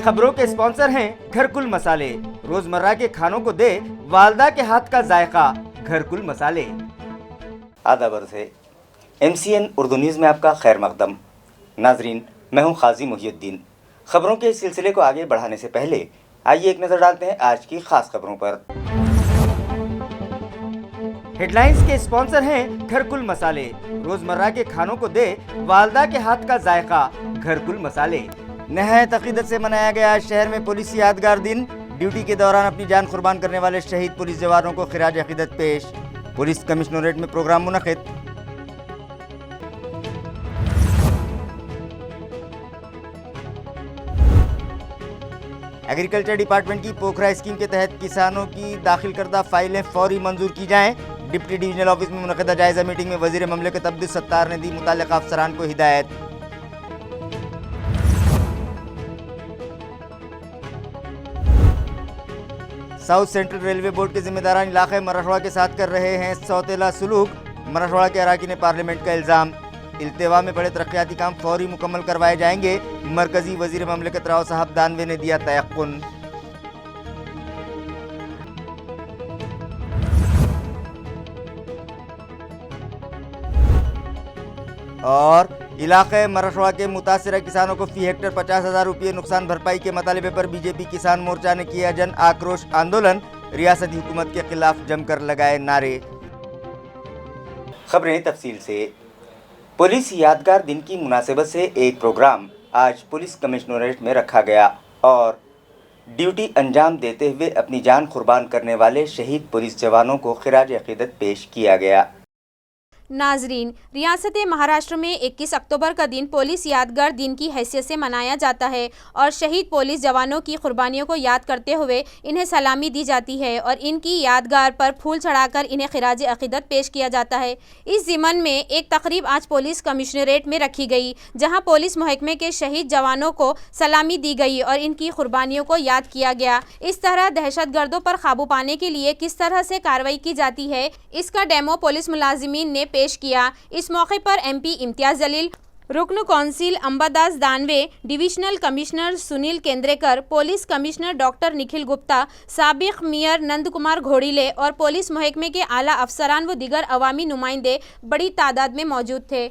खबरों के स्पॉन्सर हैं घरकुल मसाले। रोजमर्रा के खानों को दे वालदा के हाथ का जायका, घरकुल मसाले। आदाब से MCN उर्दू न्यूज़ में आपका खैर मकदम। नाजरीन, मैं हूं खाजी मुहियुद्दीन। खबरों के इस सिलसिले को आगे बढ़ाने से पहले आइए एक नज़र डालते हैं आज की खास खबरों पर। हेडलाइंस के स्पॉन्सर हैं घरकुल मसाले। रोजमर्रा के खानों को दे वालदा के हाथ का जायका, घरकुल मसाले। नहायत अकीदत से मनाया गया शहर में पुलिस यादगार दिन। ड्यूटी के दौरान अपनी जान कुर्बान करने वाले शहीद पुलिस जवानों को खिराज अकीदत पेश। पुलिस कमिश्नरेट में प्रोग्राम मुनक़िद। एग्रीकल्चर डिपार्टमेंट की पोखरा स्कीम के तहत किसानों की दाखिल करदा फाइलें फौरी मंजूर की जाएं। डिप्टी डिविजनल ऑफिस में मुनक़िदा जायजा मीटिंग में वजीर ममलिकत अब्दुल सत्तार ने दी मुताल्लिक़ा अफसरान को हिदायत। साउथ सेंट्रल रेलवे बोर्ड के जिम्मेदारान इलाक़े मराठवाड़ा के साथ कर रहे हैं सौतेला सलूक। मराठवाड़ा के अराकीन पार्लियामेंट का इल्ज़ाम। इल्तिवा में पड़े तरक्याती काम फौरी मुकम्मल करवाए जाएंगे। मरकजी वजीर ममलिकत राव साहब दानवे ने दिया तयक्कुन। और इलाक़े मराठवाड़ा के मुतासिर किसानों को फी हेक्टर 50,000 रुपये नुकसान भरपाई के मतालिबे पर बीजेपी किसान मोर्चा ने किया जन आक्रोश आंदोलन। रियासती हुकूमत के खिलाफ जमकर लगाए नारे। खबरें तफसील से। पुलिस यादगार दिन की मुनासिबत से एक प्रोग्राम आज पुलिस कमिश्नरेट में रखा गया और ड्यूटी अंजाम देते हुए अपनी जान कुर्बान करने वाले शहीद पुलिस जवानों को खिराज अकीदत पेश किया गया। नाजरीन, रियासत महाराष्ट्र में 21 अक्टूबर का दिन पुलिस यादगार दिन की हैसियत से मनाया जाता है और शहीद पुलिस जवानों की कुर्बानियों को याद करते हुए इन्हें सलामी दी जाती है और इनकी यादगार पर फूल चढ़ाकर इन्हें खिराज अकीदत पेश किया जाता है। इस ज़िमन में एक तकरीब आज पुलिस कमिश्नरेट में रखी गई, जहां पुलिस महकमे के शहीद जवानों को सलामी दी गई और इनकी कुर्बानियों को याद किया गया। इस तरह दहशतगर्दों पर काबू पाने के लिए किस तरह से कार्रवाई की जाती है, इसका डेमो पुलिस मुलाजिमीन ने पेश किया। इस मौके पर MP इम्तियाज जलील, रुकन council Ambadas Danve, divisional commissioner Sunil Kendrekar, police commissioner doctor Nikhil Gupta, साबिक मेयर नंद कुमार घोड़ीले और पुलिस महकमे के आला अफसरान व दीगर अवामी नुमाइंदे बड़ी तादाद में मौजूद थे।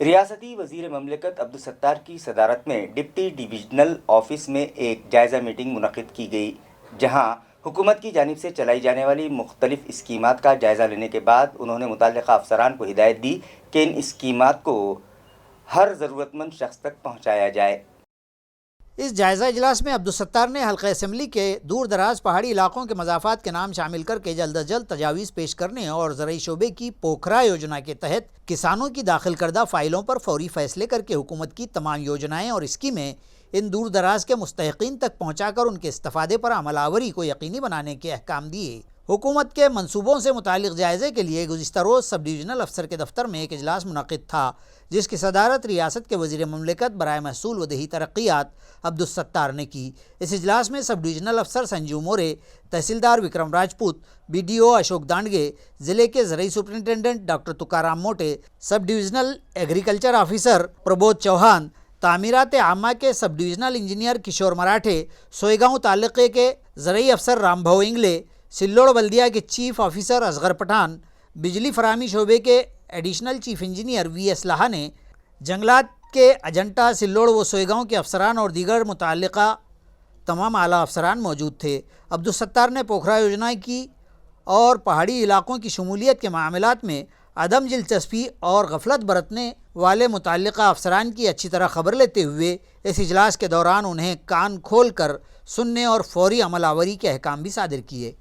रियासती वजीर ममलिकत अब्दुल सत्तार की सदारत में डिप्टी डिविजनल ऑफिस में एक जायज़ा मीटिंग मुनक़िद की गई, जहां हुकूमत की जानिब से चलाई जाने वाली मुख्तलिफ स्कीमात का जायज़ा लेने के बाद उन्होंने मुताल्लिक़ा अफसरान को हिदायत दी कि इन स्कीमात को हर ज़रूरतमंद शख्स तक पहुँचाया जाए। इस जायज़ा इजलास में अब्दुल सत्तार ने हल्का असम्बली के दूर दराज पहाड़ी इलाकों के मज़ाफ़ात के नाम शामिल करके जल्द अज जल्द तजावीज़ पेश करने और ज़राई शोबे की पोखरा योजना के तहत किसानों की दाखिल करदा फ़ाइलों पर फौरी फ़ैसले करके हुकूमत की तमाम योजनाएँ और स्कीमें इन दूर दराज के मुस्तहिक़ीन तक पहुँचाकर उनके इस्तिफ़ादे पर अमलावरी को यकीनी बनाने के अहकाम दिए। हुकूमत के मंसूबों से मुतालिक जायज़े के लिए गुज़िश्ता रोज़ सब डिविजनल अफसर के दफ्तर में एक इजलास मुनक़िद था, जिसकी सदारत रियासत के वज़ीर ममलिकत बराए महसूल व दही तरक्यात अब्दुल सत्तार ने की। इस इजलास में सब डिविजनल अफसर संजू मोरे, तहसीलदार विक्रम राजपूत, BDO अशोक दांडगे, ज़िले के ज़राई superintendent doctor Tukaram Mote, sub divisional agriculture officer Prabodh Chauhan, तामीरात आमा के सब डिविजनल इंजीनियर किशोर मराठे, सोएगांव तालुके के ज़राई अफसर रामभाऊ इंगले, सिल्लोड़ बल्दिया के चीफ ऑफिसर असगर पठान, बिजली फराहमी शोबे के एडिशनल चीफ इंजीनियर VS लाहा ने, जंगलात के अजंटा, सिल्लोड़ व सोएगांव के अफसरान और दीगर मुताल्लिक़ा तमाम आला अफसरान मौजूद थे। अब्दुल सत्तार ने पोखरा योजना की और पहाड़ी इलाकों की शमूलियत के मामलात में अदम दिलचस्पी और गफलत बरतने वाले मुताल्लिक़ा अफसरान की अच्छी तरह खबर लेते हुए इस इजलास के दौरान उन्हें कान खोल कर सुनने और फौरी अमलावरी के अहकाम भी सादिर किए।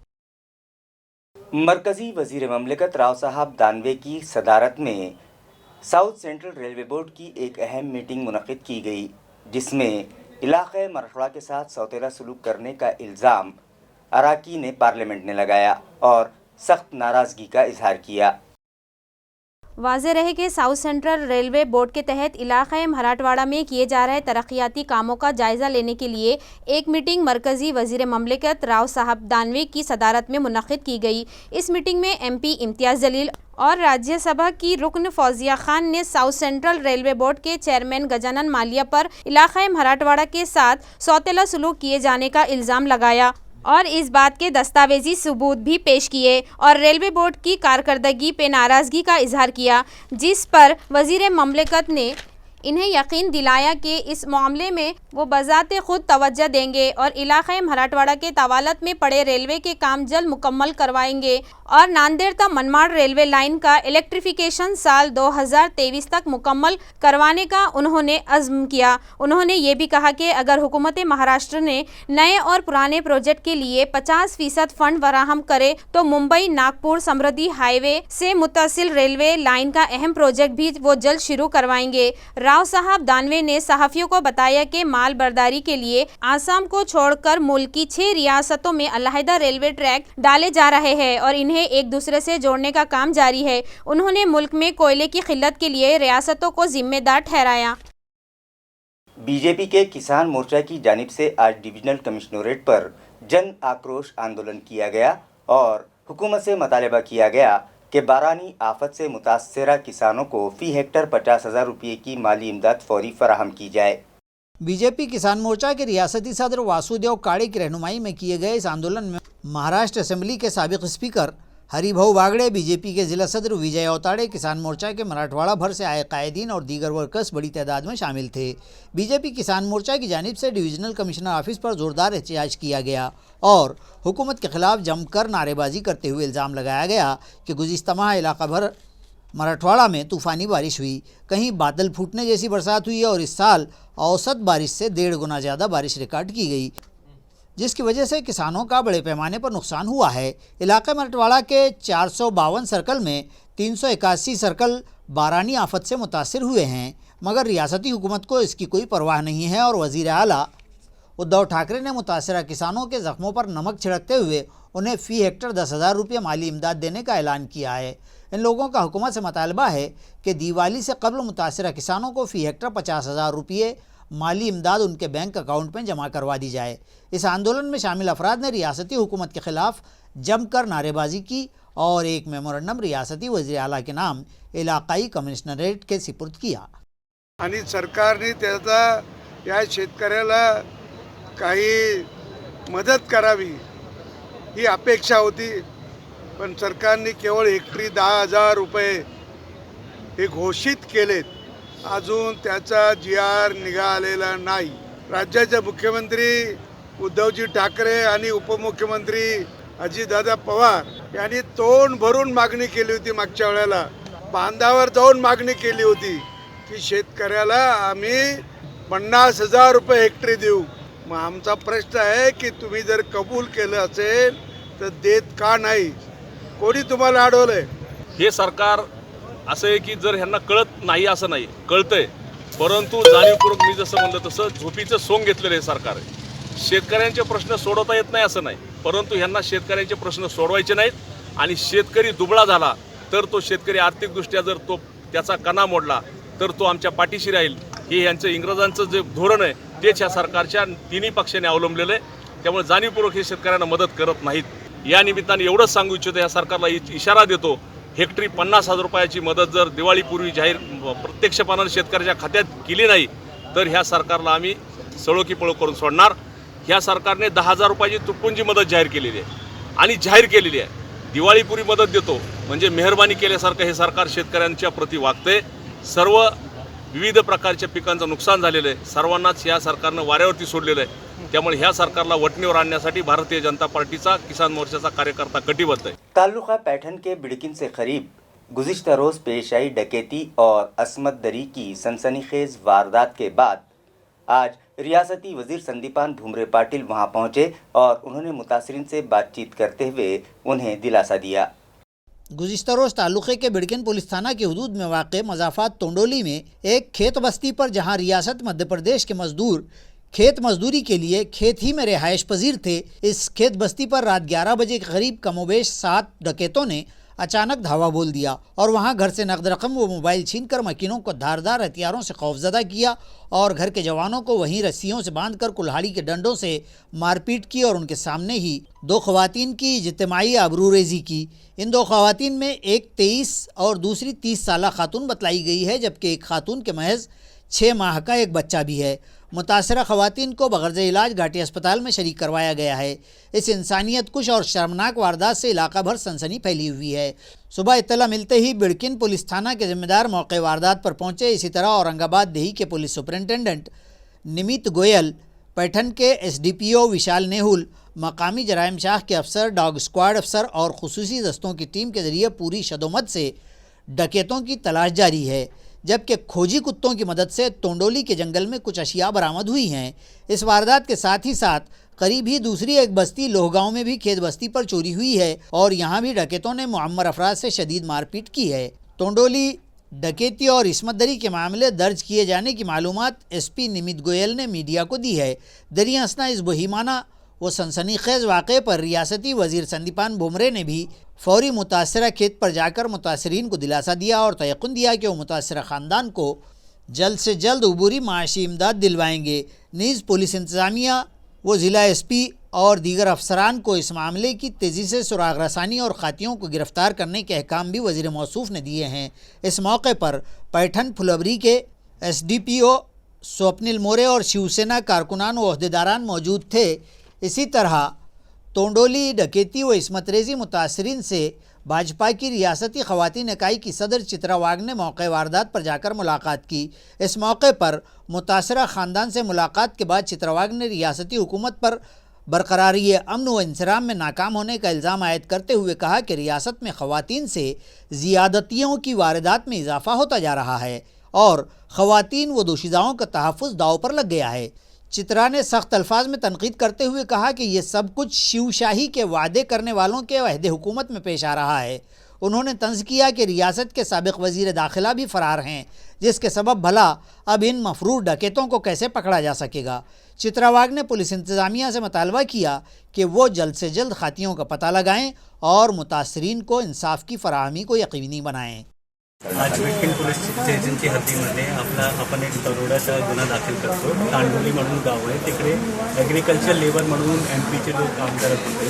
मरकज़ी वज़ीर ममलिकत राव साहब दानवे की सदारत में साउथ सेंट्रल रेलवे बोर्ड की एक अहम मीटिंग मुनक़िद की गई, जिसमें इलाक़े मराठवाड़ा के साथ सौतेला सलूक करने का इल्ज़ाम अराकीन पार्लियामेंट ने लगाया और सख्त नाराज़गी का इजहार किया। वाज़ेह रहे कि साउथ सेंट्रल रेलवे बोर्ड के तहत इलाक़े मराठवाड़ा में किए जा रहे तरक्याती कामों का जायज़ा लेने के लिए एक मीटिंग मरकज़ी वज़ीर ममलिकत राव साहब दानवे की सदारत में मुनक़िद की गई। इस मीटिंग में MP इम्तियाज़ जलील और राज्यसभा की रुकन फौजिया खान ने साउथ सेंट्रल रेलवे बोर्ड के चेयरमैन गजानन मालिया पर इलाक़े मराठवाड़ा के साथ सौतेला सलूक किए जाने का इल्ज़ाम लगाया और इस बात के दस्तावेजी सबूत भी पेश किए और रेलवे बोर्ड की कारकर्दगी पे नाराज़गी का इजहार किया, जिस पर वज़ीर ममलिकत ने इन्हें यकीन दिलाया कि इस मामले में वो बज़ाते खुद तवज्जो देंगे और इलाक़े मराठवाड़ा के तवालत में पड़े रेलवे के काम जल्द मुकम्मल करवाएंगे और नांदेड़ ता मनमाड़ रेलवे लाइन का इलेक्ट्रिफिकेशन साल 2023 तक मुकम्मल करवाने का उन्होंने अज़्म किया। उन्होंने ये भी कहा कि अगर हुकूमत महाराष्ट्र ने नए और पुराने प्रोजेक्ट के लिए 50% फ़ंड फराहम करे तो मुंबई नागपुर समृद्धि हाईवे से मुत्तसिल रेलवे लाइन का अहम प्रोजेक्ट भी वो जल्द शुरू करवाएंगे। राव साहब दानवे ने सहाफ़ियों को बताया कि माल बर्दारी के लिए आसाम को छोड़कर मुल्क की 6 रियासतों में अलहदा रेलवे ट्रैक डाले जा रहे हैं और इन्हें एक दूसरे से जोड़ने का काम जारी है। उन्होंने मुल्क में कोयले की किल्लत के लिए रियासतों को जिम्मेदार ठहराया। बीजेपी के किसान मोर्चा की जानिब से आज डिविजनल कमिश्नरेट पर जन आक्रोश आंदोलन किया गया और हुकूमत से मुतालबा किया गया कि बारानी आफत से मुतासरा किसानों को फ़ी हेक्टर 50,000 रुपये की माली इमदाद फौरी फराहम की जाए। बीजेपी किसान मोर्चा के रियासती सदर वासुदेव काड़े की रहनुमाई में किए गए इस आंदोलन में महाराष्ट्र असेंबली के साबिक स्पीकर हरिभाऊ बागड़े, बीजेपी के जिला सदर विजय औताड़े, किसान मोर्चा के मराठवाड़ा भर से आए कायदीन और दीगर वर्कर्स बड़ी तादाद में शामिल थे। बीजेपी किसान मोर्चा की जानिब से डिवीजनल कमिश्नर ऑफिस पर जोरदार एहतजाज किया गया और हुकूमत के खिलाफ जमकर नारेबाजी करते हुए इल्ज़ाम लगाया गया कि गुज़िश्ता माह इलाका भर मराठवाड़ा में तूफ़ानी बारिश हुई, कहीं बादल फूटने जैसी बरसात हुई और इस साल औसत बारिश से 1.5 गुना ज़्यादा बारिश रिकॉर्ड की गई, जिसकी वजह से किसानों का बड़े पैमाने पर नुकसान हुआ है। इलाके मराठवाड़ा के 452 सर्कल में 381 सर्कल बारानी आफत से मुतासिर हुए हैं, मगर रियासती हुकूमत को इसकी कोई परवाह नहीं है और वज़ीर आला उद्धव ठाकरे ने मुतासरा किसानों के ज़ख्मों पर नमक छिड़कते हुए उन्हें फ़ी हेक्टर 10,000 रुपये माली इमदाद देने का ऐलान किया है। इन लोगों का हुकूमत से मुतालबा है कि दिवाली से कबल मुतासरा किसानों को फ़ी हेक्टर 50,000 रुपये माली इमदाद उनके बैंक अकाउंट में जमा करवा दी जाए। इस आंदोलन में शामिल अफराद ने रियासती हुकूमत के ख़िलाफ़ जमकर नारेबाजी की और एक मेमोरेंडम रियासती वज़ीर आला के नाम इलाकाई कमिश्नरेट के सुपुर्द किया। आणि सरकारने त्याचा या शेतकऱ्याला काही मदत करावी ही अपेक्षा होती, पण सरकारने केवळ हेक्टरी 10,000 रुपये हे घोषित केलेत, अजून त्याचा GR निघालेला नाही। राज्याचे मुख्यमंत्री उद्धवजी ठाकरे आणि उपमुख्यमंत्री अजितदादा पवार यांनी तोंड भरून मागणी केली होती, मागच्या वेळेला बांधावर जाऊन मागणी केली होती की शेतकऱ्याला आम्ही 50,000 रुपये हेक्टरी देऊ। मग आमचा प्रश्न आहे की तुम्ही जर कबूल केलं असेल तर देत का नाही? कोणी तुम्हाला अडवलंय? हे सरकार असं आहे की जर ह्यांना कळत नाही असं नाही, कळतंय, परंतु जाणीवपूर्वक मी जसं म्हणलं तसं झोपीचं सोंग घेतलेलं हे सरकार आहे। शेतकऱ्यांचे प्रश्न सोडवता येत नाही असं नाही, परंतु ह्यांना शेतकऱ्यांचे प्रश्न सोडवायचे नाहीत आणि शेतकरी दुबळा झाला तर तो शेतकरी आर्थिकदृष्ट्या जर तो त्याचा कणा मोडला तर तो आमच्या पाठीशी राहील, हे यांचं इंग्रजांचं जे धोरण आहे तेच ह्या सरकारच्या तिन्ही पक्षाने अवलंबलेलं आहे। त्यामुळे जाणीवपूर्वक हे शेतकऱ्यांना मदत करत नाहीत। या निमित्ताने एवढंच सांगू इच्छितो, या सरकारला इशारा देतो, हेक्टरी 50,000 रुपयाची मदत जर दिवाळीपूर्वी जाहीर प्रत्यक्षपणाने शेतकऱ्याच्या खात्यात केली नाही तर ह्या सरकारला आम्ही सळोकी पळो करून सोडणार। ह्या सरकारने 10,000 रुपयाची तुटपुंजी मदत जाहीर केलेली आहे आणि जाहीर केलेली आहे। दिवाळीपूर्वी मदत देतो म्हणजे मेहरबानी केल्यासारखं हे सरकार शेतकऱ्यांच्या प्रति वागते। सर्व विविध प्रकारच्या पिकांचं नुकसान झालेलं आहे, सर्वांनाच या सरकारनं वाऱ्यावरती सोडलेलं आहे। त्यामुळे ह्या सरकारला वटणीवर आणण्यासाठी भारतीय जनता पार्टीचा किसान मोर्चाचा कार्यकर्ता कटिबद्ध है। ताल्लुका पैठन के बिड़किन से करीब गुज़िश्ता रोज़ पेश आई डकैती और असमत दरी की सनसनीखेज वारदात के बाद आज रियासती वज़ीर संदीपान भूमरे पाटिल वहां पहुंचे और उन्होंने मुतासरीन से बातचीत करते हुए उन्हें दिलासा दिया। गुज़िश्ता रोज़ तालुक़े के बिड़किन पुलिस थाना की हदूद में वाक़ मज़ाफ़ात तोंडोली में एक खेत बस्ती पर जहां रियासत मध्य प्रदेश के मजदूर खेत मजदूरी के लिए खेत ही में रिहाइश पजीर थे, इस खेत बस्ती पर रात 11 बजे के करीब कमोबेश 7 डकैतों ने अचानक धावा बोल दिया और वहां घर से नकद रकम व मोबाइल छीनकर मकीनों को धारदार हथियारों से खौफजदा किया और घर के जवानों को वहीं रस्सियों से बांधकर कुल्हाड़ी के डंडों से मारपीट की और उनके सामने ही 2 ख़वातीन की इज्तिमाई आबरूरेज़ी की। इन 2 ख़वातीन में एक 23 और दूसरी 30 साला खातून बतलाई गई है, जबकि एक खातून के महज 6 माह का एक बच्चा भी है। मुतासरा ख़वातीन को बगैर इलाज घाटी अस्पताल में शरीक करवाया गया है। इस इंसानियत कुश और शर्मनाक वारदात से इलाका भर सनसनी फैली हुई है। सुबह इत्तला मिलते ही बिड़किन पुलिस थाना के जिम्मेदार मौके वारदात पर पहुंचे। इसी तरह औरंगाबाद देही के पुलिस सुपरिटेंडेंट निमित गोयल, पैठन के SDPO विशाल नेहुल, मकामी जराइम शाख के अफसर, डॉग स्क्वाड अफसर और खुसूसी दस्तों की टीम के ज़रिए पूरी शदोमत से डकैतों की तलाश जारी है, जबकि खोजी कुत्तों की मदद से तोंडोली के जंगल में कुछ अशिया बरामद हुई हैं। इस वारदात के साथ ही साथ करीब ही दूसरी एक बस्ती लोहगांव में भी खेत बस्ती पर चोरी हुई है और यहां भी डकैतों ने मुअम्मर अफराद से शदीद मारपीट की है। तोंडोली डकैती और इस्मत दरी के मामले दर्ज किए जाने की मालूमात SP निमित गोयल ने मीडिया को दी है। दरिया असना इस बहीमाना व सनसनीखेज़ वाक़े पर रियासती वज़ीर संदीपान भुमरे ने भी फौरी मुतासरा खेत पर जाकर मुतासरीन को दिलासा दिया और तयक़ुन दिया कि वो मुतासरा ख़ानदान को जल्द से जल्द अबूरी माशी इमदाद दिलवाएंगे। नीज़ पुलिस इंतज़ामिया व ज़िला SP और दीगर अफसरान को इस मामले की तेज़ी से सुराग रसानी और खातियों को गिरफ़्तार करने के अहकाम भी वज़ीर मौसूफ़ ने दिए हैं। इस मौके पर पैठन फुलवरी के SDPO स्वप्निल मोरे और शिवसेना कारकुनान व अहदेदारान मौजूद थे। इसी तरह तोंडोली डकैती व इस्मत रेज़ी मुतासरीन से भाजपा की रियासती ख़वातीन इकाई की सदर चित्रा वाग ने मौके वारदात पर जाकर मुलाकात की। इस मौके पर मुतासरा ख़ानदान से मुलाकात के बाद चित्रा वाग ने रियासती हुकूमत पर बरकरारी अमन व इंसराम में नाकाम होने का इल्ज़ाम आयद करते हुए कहा कि रियासत में ख़वातीन से ज़ियादतियों की वारदात में इजाफ़ा होता जा रहा है और ख़वातीन व दोशीज़ाओं का तहफ़्फ़ुज़ दाव पर लग गया है। चित्रा ने सख्त अल्फाज में तनकीद करते हुए कहा कि ये सब कुछ शिवशाही के वादे करने वालों के अहद हुकूमत में पेश आ रहा है। उन्होंने तंज़ किया कि रियासत के साबिक़ वज़ीर दाखिला भी फ़रार हैं, जिसके सबब भला अब इन मफरूर डकैतों को कैसे पकड़ा जा सकेगा। चित्रावाग ने पुलिस इंतज़ामिया से मुतालबा किया कि वो जल्द से जल्द खातियों का पता लगाएं और मुतासरीन को इंसाफ की फराहमी को यकीनी बनाएं। आज बिडकीन पोलीस स्टेशनची हद्दीमध्ये आपण एक दरोड्याचा गुन्हा दाखल करतो। तांडोली म्हणून गाव आहे, तिकडे ॲग्रिकल्चर लेबर म्हणून MP चे लोक काम करत होते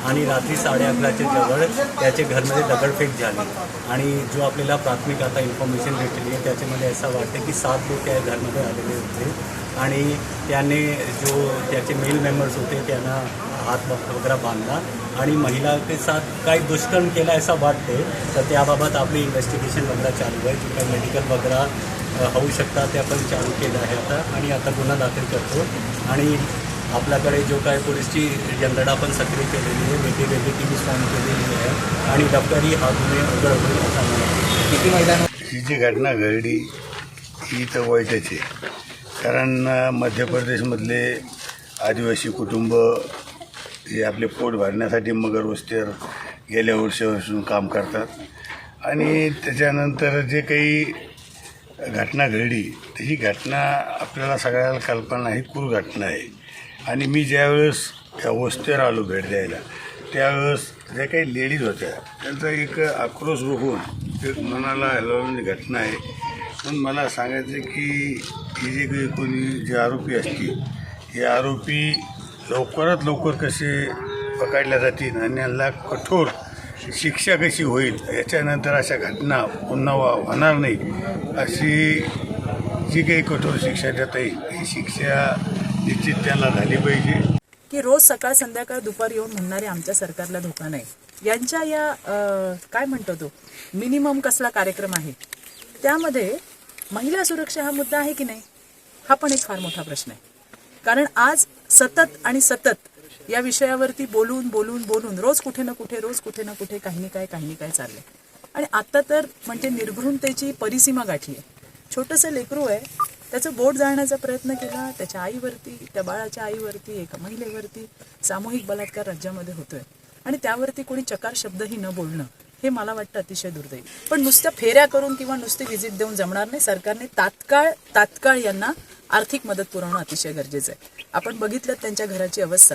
आणि रात्री 11:30च्या जवळ त्याचे घरमध्ये दगडफेक झाली आणि जो आपल्याला प्राथमिक आता इन्फॉर्मेशन भेटली आहे त्याच्यामध्ये असं वाटतं की 7 लोक त्या घरमध्ये आलेले होते आणि त्याने जो त्याचे मेल मेंबर्स होते त्यांना हात वगैरे बांधला आणि महिला के साथ काही दुष्कर्म केला ऐसा वाटते। तर त्याबाबत आपली इन्व्हेस्टिगेशन वगैरे चालू आहे, जो काही मेडिकल वगैरे होऊ शकतात ते आपण चालू केलं आहे आता आणि आता गुन्हा दाखल करतो आणि आपल्याकडे जो काही पोलीसची यंत्रणा पण सक्रिय केलेली आहे, वेगवेगळी टीम फॉर्म केलेली आहे आणि डॉक्टरी हा गुन्हे उघड होईल असा मला किती महिला ही जी घटना घडली ही तर वाईटच आहे, कारण मध्य प्रदेशमधले आदिवासी कुटुंब हे आपले पोट भरण्यासाठी मगर वस्तीवर गेल्या वर्षापासून काम करतात आणि त्याच्यानंतर जे काही घटना घडली तर ही घटना आपल्याला सगळ्याला कल्पना ही क्रूर घटना आहे आणि मी ज्यावेळेस या वस्तीवर आलो भेट द्यायला त्यावेळेस ज्या काही लेडीज होत्या त्यांचा एक आक्रोश बघून एक मनाला हलवणारी घटना आहे। पण मला सांगायचं की ही जे काही कोणी जे आरोपी असतील हे आरोपी लवकरात लवकर कसे पकडल्या जातील आणि यांना कठोर शिक्षा कशी होईल, याच्यानंतर अशा घटना पुन्हा होणार नाही अशी जी काही कठोर शिक्षा देता येईल ही शिक्षा निश्चित त्यांना झाली पाहिजे। की रोज सकाळ संध्याकाळ दुपार येऊन म्हणणारे आमच्या सरकारला धोका नाही, यांच्या या काय म्हणतो तो मिनिमम कसला कार्यक्रम आहे, त्यामध्ये महिला सुरक्षा हा मुद्दा आहे की नाही, हा पण एक फार मोठा प्रश्न आहे। कारण आज सतत आणि सतत या विषयावरती बोलून बोलून बोलून रोज कुठे ना कुठे काही ना काय चाललंय आणि आता तर म्हणजे निर्घृणतेची परिसीमा गाठली आहे। छोटंसं लेकरू आहे, त्याचं बोट जाळण्याचा प्रयत्न केला, त्याच्या आईवरती, त्या बाळाच्या आईवरती, एका महिलेवरती सामूहिक बलात्कार राज्यामध्ये होतोय आणि त्यावरती कोणी चकार शब्दही न बोलणं हे मला वाटतं अतिशय दुर्दैवी. पण नुसत्या फेऱ्या करून किंवा नुसती व्हिजिट देऊन जमणार नाही. सरकारने तात्काळ यांना आर्थिक मदत पुरवणं अतिशय गरजेचं आहे. आपण बघितलं त्यांच्या घराची अवस्था,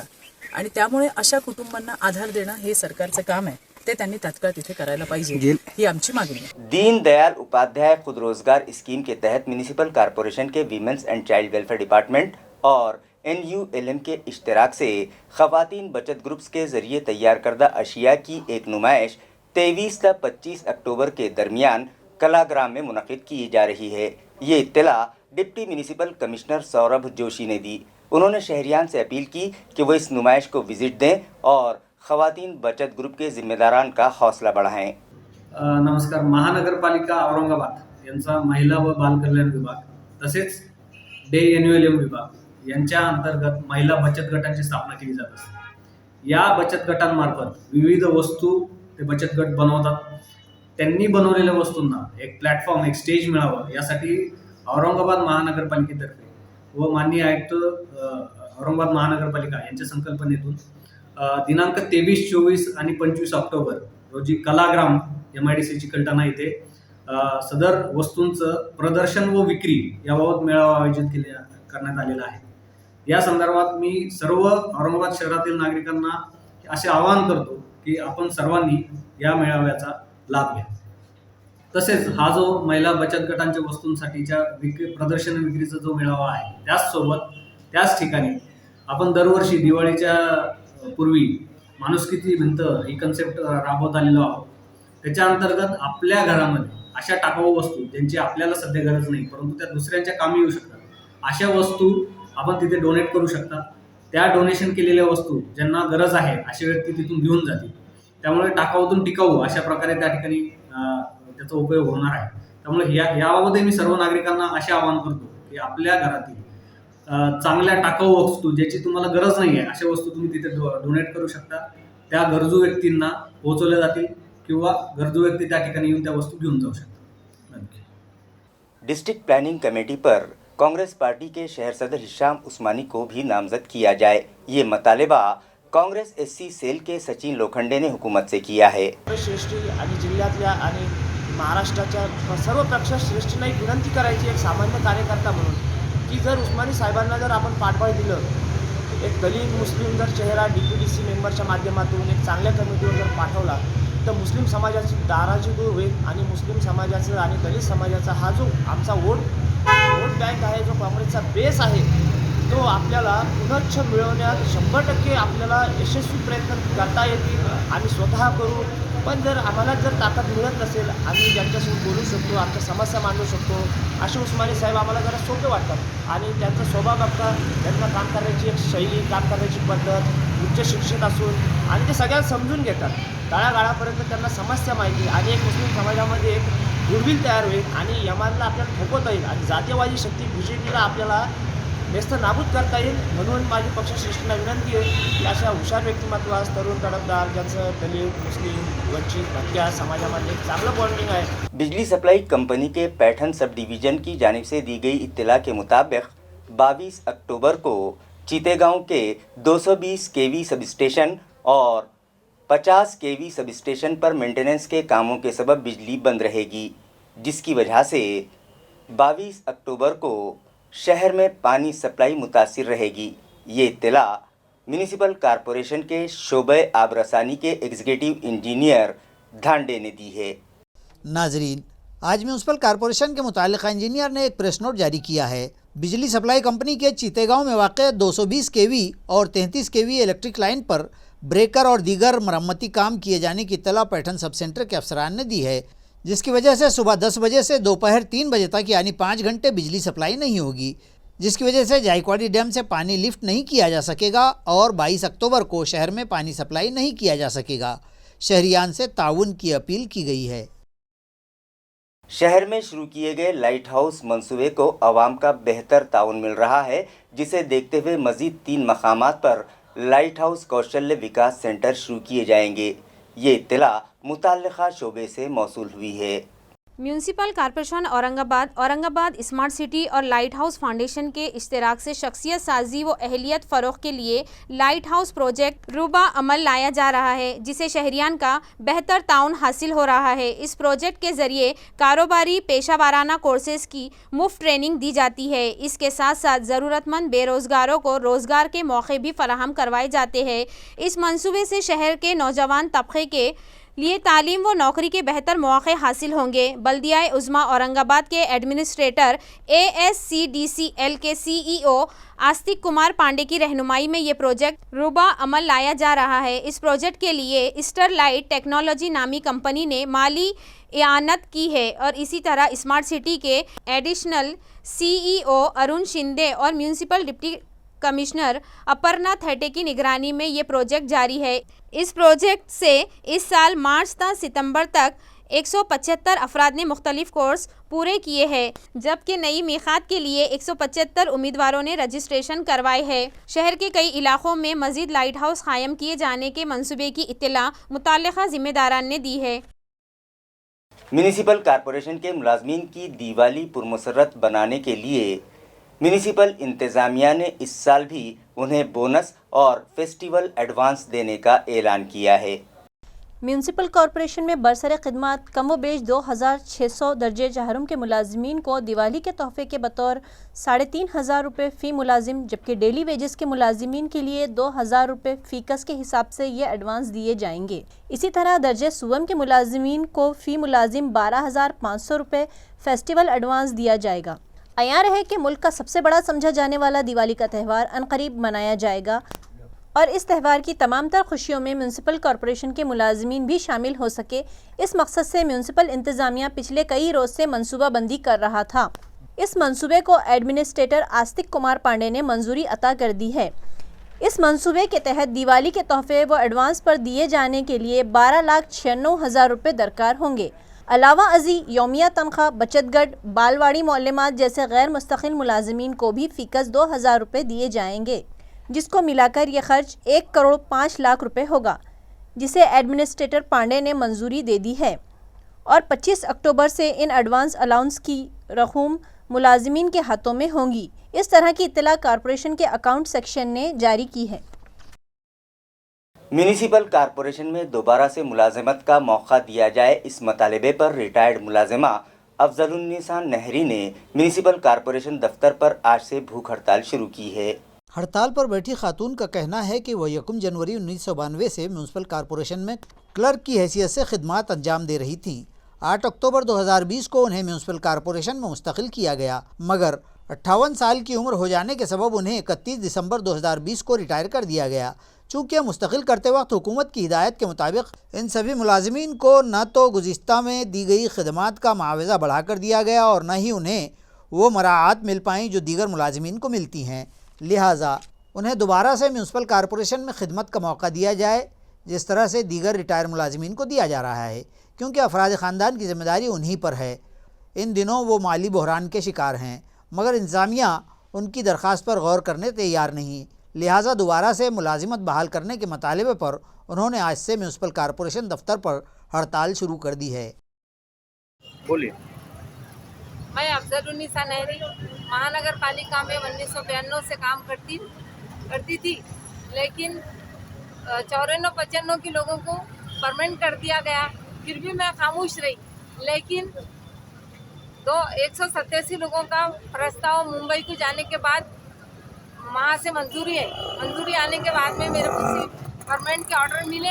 आणि त्यामुळे अशा कुटुंबांना आधार देणं हे सरकारचं काम आहे. ते त्यांनी तात्काळ तिथे करायला पाहिजे, ही आमची मागणी आहे. दीन दयाल उपाध्याय खुद रोजगार स्कीम के तहत म्यूनिसिपल कॉरपोरेशन के women's and child welfare department और NULM के इश्तराक से खवातीन बचत ग्रुप्स के जरिए तैयार करदा अशिया की एक नुमाइश 23 से 25 अक्टूबर के दरमियान कलाग्राम में मुनक़िद की जा रही है। ये इत्तला deputy municipal commissioner Saurabh Joshi ने दी। उन्होंने शहरियान से अपील की कि वो इस नुमाइश को विजिट दें और खवातीन बचत ग्रुप के जिम्मेदारान का हौसला बढ़ाएं। नमस्कार. महानगरपालिका औरंगाबाद यांचा महिला व बाल कल्याण विभाग तसेच NULM विभाग यांच्या अंतर्गत महिला बचत गटांची स्थापना केली जात असते. या बचत गटांमार्फत विविध वस्तू ते बचत गट बनवतात. त्यांनी बनवलेल्या वस्तूंना एक प्लॅटफॉर्म, एक स्टेज मिळावं यासाठी औरंगाबाद महानगरपालिकेतर्फे व माननीय आयुक्त औरंगाबाद महानगरपालिका यांच्या संकल्पनेतून दिनांक 23, 24 आणि 25 ऑक्टोबर रोजी कलाग्राम MIDC चिकलठाणा येथे सदर वस्तूंचं प्रदर्शन व विक्री याबाबत मेळावा आयोजित करण्यात आलेला आहे. या संदर्भात मी सर्व औरंगाबाद शहरातील नागरिकांना असे आवाहन करतो की आपण सर्वांनी या मेळाव्याचा लाभ घ्या. तसेच हा जो महिला बचत गटांच्या वस्तूंसाठीच्या प्रदर्शन विक्रीचा जो मेळावा आहे त्याच ठिकाणी आपण दरवर्षी दिवाळीच्या पूर्वी माणुसकीची भिंत ही कन्सेप्ट राबवत आलेलो आहोत. त्याच्या अंतर्गत आपल्या घरामध्ये अशा टाकाऊ वस्तू ज्यांची आपल्याला सध्या गरज नाही परंतु त्या दुसऱ्यांच्या कामी येऊ शकतात अशा वस्तू आपण तिथे डोनेट करू शकता. त्या डोनेशन केलेल्या वस्तू ज्यांना गरज आहे अशा व्यक्ती तिथून घेऊन जातील. त्यामुळे टाकाऊतून टिकाऊ अशा प्रकारे त्या ठिकाणी त्याचा उपयोग होणार आहे. त्यामुळे याबाबत मी सर्व नागरिकांना असे आवाहन करतो की आपल्या घरातील चांगल्या टाकाऊ वस्तू ज्याची तुम्हाला गरज नाही आहे अशा वस्तू तुम्ही तिथे डोनेट करू शकता. त्या गरजू व्यक्तींना पोहोचवल्या जातील किंवा गरजू व्यक्ती त्या ठिकाणी येऊन त्या वस्तू घेऊन जाऊ शकतात. डिस्ट्रिक्ट प्लानिंग कमेटी पर कांग्रेस पार्टी के शहर सदर हिशाम उस्मानी को भी नामजद किया जाए, ये मुतालिबा कांग्रेस SC सेल के सचिन लोखंडे ने हुकूमत से किया है. श्रेष्ठी आणि जिल्ह्यातल्या आणि महाराष्ट्राच्या सर्व पक्षश्रेष्ठींना एक विनंती करायची एक सामान्य कार्यकर्ता म्हणून की जर उस्मानी साहेबांना जर आपण पाठबळ दिलं, एक दलित मुस्लिम जर चेहरा DPDC मेंबरच्या माध्यमातून एक चांगल्या कमिटीवर जर पाठवला तर मुस्लिम समाजाची नाराजी दूर होईल आणि मुस्लिम समाजाचं आणि दलित समाजाचा हा जो आमचा वोट बँक आहे, जो काँग्रेसचा बेस आहे, तो आपल्याला पुनच्छ मिळवण्यात 100% आपल्याला यशस्वी प्रयत्न करता येतील. आम्ही स्वतः करू. पण जर आम्हाला जर ताकद मिळत नसेल, आम्ही ज्यांच्यासोबत बोलू शकतो, आमच्या समस्या मांडू शकतो, असे उस्मानी साहेब आम्हाला जरा सोपे वाटतात. आणि त्यांचा स्वभाव बघता, त्यांना काम करण्याची एक शैली, काम करण्याची पद्धत, उच्च शिक्षित असून आणि ते सगळ्यांना समजून घेतात. तळागाळापर्यंत त्यांना समस्या माहिती आणि एक मुस्लिम समाजामध्ये एक गुडविल तयार होईल आणि यमानला आपल्याला ठोकवता येईल आणि जातीयवादी शक्ती BJPला आपल्याला नेस्त नाबूद करता येईल. म्हणून माझी पक्षश्रेष्ठींना विनंती आहे की अशा हुशार व्यक्तिमत्वास, तरुण तडफदार ज्यांचं दलित, मुस्लिम, वंचित, भटक्या समाजामध्ये एक चांगलं बॉन्डिंग आहे. बिजली सप्लाई कंपनी के पैठन सब डिवीजन की जानिब से दी गई इत्तला के मुताबिक 22 अक्टूबर को चीतेगांव के 220 kV सब स्टेशन और 50 kV सब स्टेशन पर मेंटेनेंस के कामों के सबब बिजली बंद रहेगी, जिसकी वजह से 22 अक्टूबर को शहर में पानी सप्लाई मुतासिर रहेगी। ये इत्तला म्यूनिसिपल कॉरपोरेशन के शोबे आबरसानी के एग्जीक्यूटिव इंजीनियर धांडे ने दी है। नाजरीन, आज म्यूनसिपल कॉरपोरेशन के मुतालिका इंजीनियर ने एक प्रेस नोट जारी किया है। बिजली सप्लाई कंपनी के चीतेगांव में वाक़ 220 kV और 33 kV इलेक्ट्रिक लाइन पर ब्रेकर और दीगर मरम्मती काम किए जाने की इत्तला पैठन सब सेंटर के अफसरान ने दी है, जिसकी वजह से सुबह 10 बजे से दोपहर 3 बजे तक यानी 5 घंटे बिजली सप्लाई नहीं होगी, जिसकी वजह से जायकवाड़ी डैम से पानी लिफ्ट नहीं किया जा सकेगा और 22 अक्टूबर को शहर में पानी सप्लाई नहीं किया जा सकेगा। शहरियान से ताउन की अपील की गई है। शहर में शुरू किए गए लाइट हाउस मंसूबे को आवाम का बेहतर ताउन मिल रहा है, जिसे देखते हुए मज़ीद 3 मकामात पर लाइट हाउस कौशल्य विकास सेंटर शुरू किए जाएंगे। ये इत्तला मुताल्लिका शोबे से मौसूल हुई है। Municipal corporation Aurangabad smart city और लाइट हाउस फाउंडेशन के इश्तराक से शख्सियत साजी व अहलियत फ़रोग़ के लिए लाइट हाउस प्रोजेक्ट रूबा अमल लाया जा रहा है, जिसे शहरियान का बेहतर ताउन हासिल हो रहा है। इस प्रोजेक्ट के ज़रिए कारोबारी पेशा वाराना कोर्सेज़ की मुफ्त ट्रेनिंग दी जाती है। इसके साथ साथ ज़रूरतमंद बेरोज़गारों को रोज़गार के मौके भी फराहम करवाए जाते हैं। इस मंसूबे से शहर के नौजवान तबके के लिए तालीम व नौकरी के बेहतर मौके हासिल होंगे। बल्दिया उज़्मा औरंगाबाद के एडमिनिस्ट्रेटर ASCDCL के CEO आस्तिक कुमार पांडे की रहनुमाई में ये प्रोजेक्ट रूबा अमल लाया जा रहा है। इस प्रोजेक्ट के लिए स्टरलाइट टेक्नोलॉजी नामी कंपनी ने माली इआनत की है और इसी तरह स्मार्ट सिटी के एडिशनल CEO अरुण शिंदे और municipal deputy commissioner Aparna Thete की निगरानी में ये प्रोजेक्ट जारी है। इस प्रोजेक्ट से इस साल मार्च तक सितंबर तक 175 अफराद ने मुख्तलिफ कोर्स पूरे किए हैं, जबकि नई मीक़ात के लिए 175 उम्मीदवारों ने रजिस्ट्रेशन करवाए हैं। शहर के कई इलाकों में मज़ीद लाइट हाउस कायम किए जाने के मंसूबे की इत्तला मुताल्लिक़ा ज़िम्मेदारान ने दी है। म्यूनिसिपल कॉरपोरेशन के मुलाजमीन की दिवाली पुरमसरत बनाने के लिए म्यूनिसिपल इंतज़ामिया ने इस साल भी उन्हें बोनस और फेस्टिवल एडवांस देने का ऐलान किया है। म्यूनसिपल कॉरपोरेशन में बरसर खिदमत कम व बेश 2600 दर्जे जहरुम के मुलाजमीन को दिवाली के तोहफे के बतौर 3500 रुपये फ़ी मुलाजिम, जबकि डेली वेजेस के मुलाजिमीन के लिए 2000 रुपये फ़ीकस के हिसाब से ये एडवांस दिए जाएंगे। इसी तरह दर्जे सुवम के मुलाजिमीन को फ़ी मुलाजिम 12500 रुपये फेस्टिवल एडवांस दिया जाएगा। अयार है कि मुल्क का सबसे बड़ा समझा जाने वाला दिवाली का त्यौहार अनकरीब मनाया जाएगा और इस त्यौहार की तमाम तर खुशियों में म्यूनसिपल कॉरपोरेशन के मुलाजमीन भी शामिल हो सके, इस मकसद से म्यूनसिपल इंतज़ामिया पिछले कई रोज़ से मनसूबा बंदी कर रहा था। इस मंसूबे को एडमिनिस्ट्रेटर आस्तिक कुमार पांडे ने मंजूरी अता कर दी है। इस मंसूबे के तहत दिवाली के तोहफे व एडवांस पर दिए जाने के लिए 12,96,000 रुपये दरकार होंगे। अलावा अजी यौमिया तनख्वाह, बचतगढ़, बालवाड़ी मोअल्लिमात जैसे गैर मुस्तकिल मुलाजमीन को भी फ़ीकस 2000 रुपये दिए जाएंगे, जिसको मिलाकर ये खर्च 1,05,00,000 रुपये होगा, जिसे एडमिनिस्ट्रेटर पांडे ने मंजूरी दे दी है और 25 अक्टूबर से इन एडवांस अलाउंस की रकूम मुलाजमीन के हाथों में होंगी। इस तरह की इत्तला कॉरपोरेशन के अकाउंट सेक्शन ने जारी की है। म्यूनिसिपल कॉरपोरेशन में दोबारा से मुलाजमत का मौका दिया जाए, इस मतालबे पर रिटायर्ड मुलाजिमा अफजलुन्निसा नहरी ने म्यूनिसिपल कॉरपोरेशन दफ्तर पर आज से भूख हड़ताल शुरू की है। हड़ताल पर बैठी खातून का कहना है कि वह 1 जनवरी 1992 से म्यूनसिपल कॉरपोरेशन में क्लर्क की हैसियत से खिदमात अंजाम दे रही थी। 8 अक्टूबर 2020 को उन्हें म्यूनसिपल कॉरपोरेशन में मुस्तकिल किया गया, मगर 58 साल की उम्र हो जाने के सबब उन्हें 31 दिसंबर 2020 को रिटायर कर दिया गया। चूँकि मुस्तकिल करते वक्त हुकूमत की हिदायत के मुताबिक इन सभी मुलाजमीन को न तो गुज़िश्ता में दी गई खदमात का मुआवजा बढ़ा कर दिया गया और न ही उन्हें वो मराआत मिल पाई जो दीगर मुलाजमीन को मिलती हैं, लिहाजा उन्हें दोबारा से म्यूनसिपल कॉरपोरेशन में खिदमत का मौका दिया जाए, जिस तरह से दीगर रिटायर मुलाजमीन को दिया जा रहा है, क्योंकि अफराद ख़ानदान की ज़िम्मेदारी उन्हीं पर है। इन दिनों वो माली बहरान के शिकार हैं, मगर इंतज़ामिया उनकी दरख्वास्त पर गौर करने तैयार नहीं, लिहाजा दोबारा से मुलाजिमत बहाल करने के मतालबे पर उन्होंने आज से म्यूनसिपल कॉरपोरेशन दफ्तर पर हड़ताल शुरू कर दी है। बोलिए। मैं अफजलुन्निसा नहरी महानगर पालिका में 1992 से काम करती थी, लेकिन 94-95 के लोगों को परमानेंट कर दिया गया, फिर भी मैं खामोश रही। लेकिन 187 लोगों का प्रस्ताव मुंबई को जाने के बाद वहाँ से मंजूरी आने के बाद में मेरे को परमानेंट के ऑर्डर मिले,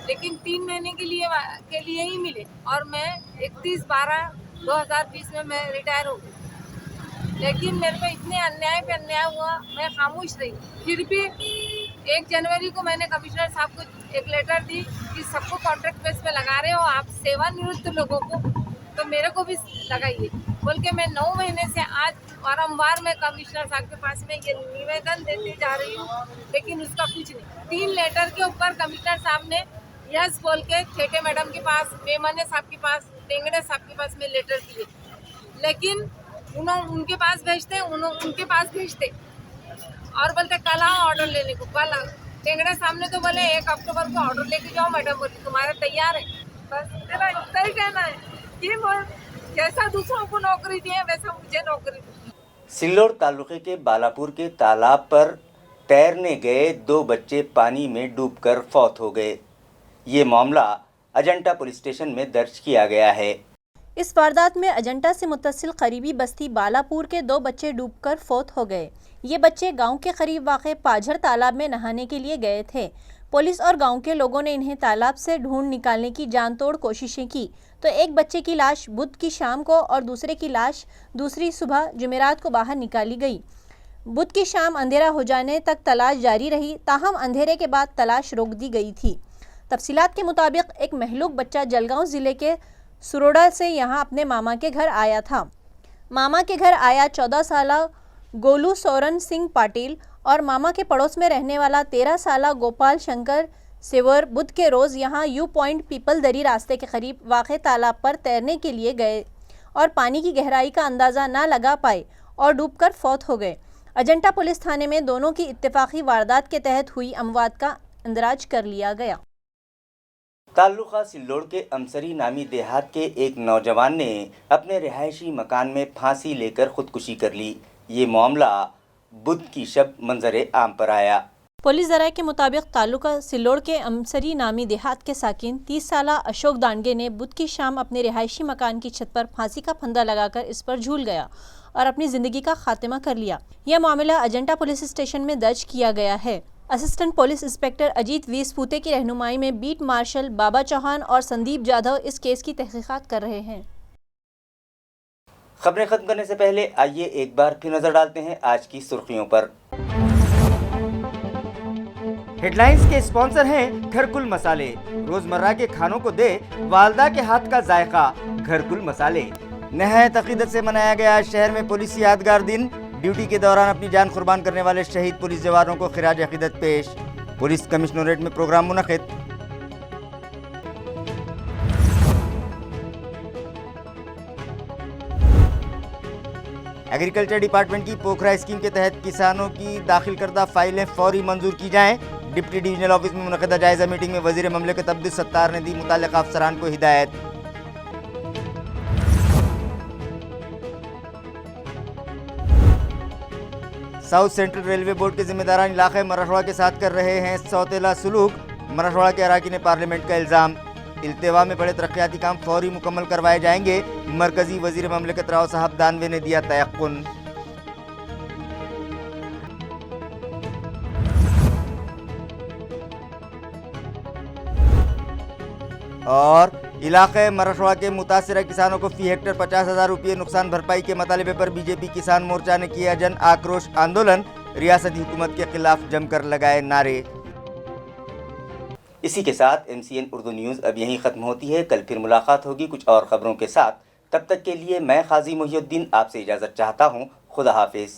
लेकिन 3 महीने के लिए ही मिले और मैं 31/12/2020 में मैं रिटायर हो गई। लेकिन मेरे को इतने अन्याय पे अन्याय हुआ, मैं खामोश रही। फिर भी 1 जनवरी को मैंने कमिश्नर साहब को एक लेटर दी कि सबको कॉन्ट्रैक्ट बेस पे लगा रहे हो आप, सेवानिवृत्त लोगों को, तो मेरे को भी लगाइए बोल के मैं 9 महीने से आज बारम्बार मैं कमिश्नर साहब के पास में ये निवेदन देती जा रही हूँ, लेकिन उसका कुछ नहीं। 3 लेटर के ऊपर कमिश्नर साहब ने यस बोल के ठेके मैडम के पास, मेमने साहब के पास, टेंगड़े साहब के पास में लेटर दिए, लेकिन उनके पास भेजते और बोलते कल आओ ऑर्डर लेने को। कल टेंगड़े साहब ने तो बोले 1 अक्टूबर को ऑर्डर लेके जाओ मैडम, बोली तुम्हारा तैयार है, बस मेरा इतना ही कहना है। कि वो जैसा दूसरों को नौकरी दिए वैसा मुझे नौकरी दी। सिल्लोड तालुके के बालापुर के तालाब पर तैरने गए 2 बच्चे पानी में डूबकर फौत हो गए। ये मामला अजंटा पुलिस स्टेशन में दर्ज किया गया है। इस वारदात में अजंटा से मुत्तसिल करीबी बस्ती बालापुर के 2 बच्चे डूबकर फौत हो गए। ये बच्चे गांव के करीब वाक़े पाझर तालाब में नहाने के लिए गए थे। पुलिस और गांव के लोगों ने इन्हें तालाब से ढूंढ निकालने की जानतोड़ कोशिशें की तो एक बच्चे की लाश बुध की शाम को और दूसरे की लाश दूसरी सुबह जुमेरात को बाहर निकाली गई। बुध की शाम अंधेरा हो जाने तक तलाश जारी रही, ताहम अंधेरे के बाद तलाश रोक दी गई थी। तफसीलात के मुताबिक एक महलूक बच्चा जलगांव ज़िले के सुरोड़ा से यहाँ अपने मामा के घर आया था। मामा के घर आया 14 साला गोलू सोरन सिंह पाटिल और मामा के पड़ोस में रहने वाला 13 साला गोपाल शंकर सेवर बुध के रोज़ यहाँ यू पॉइंट पीपल दरी रास्ते के करीब वाक़े तालाब पर तैरने के लिए गए और पानी की गहराई का अंदाज़ा ना लगा पाए और डूबकर फौत हो गए। अजंटा पुलिस थाने में दोनों की इत्तेफाकी वारदात के तहत हुई अमवात का अंदराज कर लिया गया। ताल्लुका सिल्लोड के अमसरी नामी देहात के एक नौजवान ने अपने रिहायशी मकान में फांसी लेकर खुदकुशी कर ली। ये मामला बुध की शब मंजरे आम पर आया। पुलिस ज़राए के मुताबिक तालुका सिल्लोड के अमसरी नामी देहात के साकिन 30 साला अशोक दांडगे ने बुध की शाम अपने रिहायशी मकान की छत पर फांसी का फंदा लगाकर इस पर झूल गया और अपनी ज़िंदगी का खात्मा कर लिया। यह मामला अजंटा पुलिस स्टेशन में दर्ज किया गया है। Assistant police inspector Ajit V Spute की रहनुमाई में बीट मार्शल बाबा चौहान और संदीप जाधव इस केस की तहकीकात कर रहे हैं। खबरें खत्म करने से पहले आइए एक बार फिर नजर डालते हैं आज की सुर्खियों पर। हेडलाइंस के स्पॉन्सर हैं घरकुल मसाले। रोजमर्रा के खानों को दे वालदा के हाथ का जायका। घरकुल मसाले। नहायत अकीदत से मनाया गया शहर में पुलिस यादगार दिन। ड्यूटी के दौरान अपनी जान कुर्बान करने वाले शहीद पुलिस जवानों को खिराज अकीदत पेश। पुलिस कमिश्नरेट में प्रोग्राम मुनक़िद। एग्रीकल्चर डिपार्टमेंट की पोखरा स्कीम के तहत किसानों की दाखिल करदा फाइलें फौरी मंजूर की जाएं। डिप्टी डिवीजनल ऑफिस में मुनक़दा जायजा मीटिंग में वजीर ममलिकत अब्दुल सत्तार ने दी मुताल्लिक़ा अफसरान को हिदायत। साउथ सेंट्रल रेलवे बोर्ड के जिम्मेदारान इलाक़े मराठवाड़ा के साथ कर रहे हैं सौतेला सलूक। मराठवाड़ा के अराकीन ने पार्लियामेंट का इल्ज़ाम। इल्तिवा में बड़े तरक्याती काम फौरी मुकम्मल करवाए जाएंगे। मरकजी वजीर ममलिकत राव साहब दानवे ने दिया तयक़्क़ुन। और इलाक़े मराठवाड़ा के मुतासिरा किसानों को फी हेक्टर 50,000 रुपये नुकसान भरपाई के मतालिबे पर बीजेपी किसान मोर्चा ने किया जन आक्रोश आंदोलन। रियासती हुकूमत के खिलाफ जमकर लगाए नारे। इसी के साथ MCN उर्दू न्यूज़ अब यहीं ख़त्म होती है। कल फिर मुलाकात होगी कुछ और ख़बरों के साथ। तब तक के लिए मैं क़ाज़ी मोहिउद्दीन आपसे इजाज़त चाहता हूँ। खुदा हाफिज़।